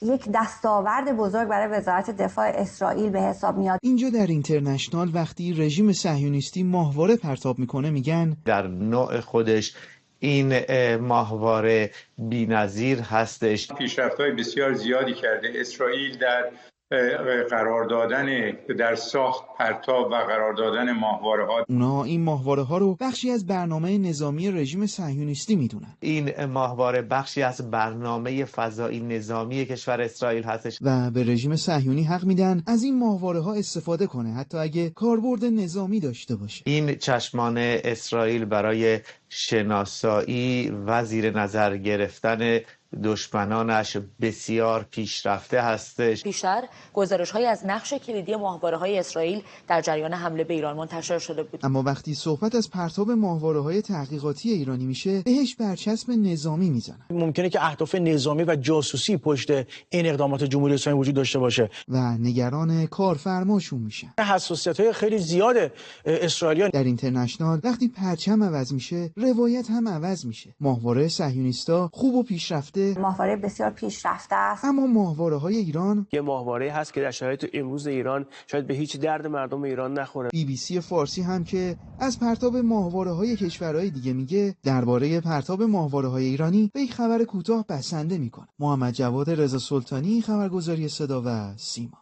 یک دستاورد بزرگ برای وزارت دفاع اسرائیل به حساب میاد. اینجا در اینترنشنال وقتی رژیم صهیونیستی ماهواره پرتاب میکنه میگن در نوع خودش این ماهواره بی‌نظیر هستش. پیشرفت‌های بسیار زیادی کرده اسرائیل در قرار دادن، در ساخت پرتاب و قرار دادن ماهواره‌ها. اونا این ماهواره‌ها رو بخشی از برنامه نظامی رژیم صهیونیستی میدونن. این ماهواره بخشی از برنامه فضایی نظامی کشور اسرائیل هستش و به رژیم صهیونی حق میدن از این ماهواره‌ها استفاده کنه، حتی اگه کاربرد نظامی داشته باشه. این چشمان اسرائیل برای شناسایی و زیر نظر گرفتن دشمنانش بسیار پیشرفته هستش. بیشتر گزارش‌هایی از نقش کلیدی ماهواره‌های اسرائیل در جریان حمله به ایران منتشر شده بود. اما وقتی صحبت از پرتاب ماهواره‌های تحقیقاتی ایرانی میشه، بهش برچسب نظامی میزنن. ممکنه که اهداف نظامی و جاسوسی پشت این اقدامات جمهوری اسلامی وجود داشته باشه و نگران کارفرماشون میشن. حساسیت‌های خیلی زیاد اسرائیلیان در اینترنشنال وقتی پرچم عوض میشه، روایت هم عوض میشه. ماهواره صهیونیستا خوب و پیشرفته، ماهواره بسیار پیشرفته است. اما ماهواره‌های ایران یه ماهواره هست که در شرایط امروز ایران شاید به هیچ درد مردم ایران نخوره. BBC فارسی هم که از پرتاب ماهواره‌های کشورهای دیگه میگه، درباره پرتاب ماهواره‌های ایرانی به یک خبر کوتاه بسنده میکنه. محمد جواد رضا سلطانی، خبرگزاری صدا و سیما.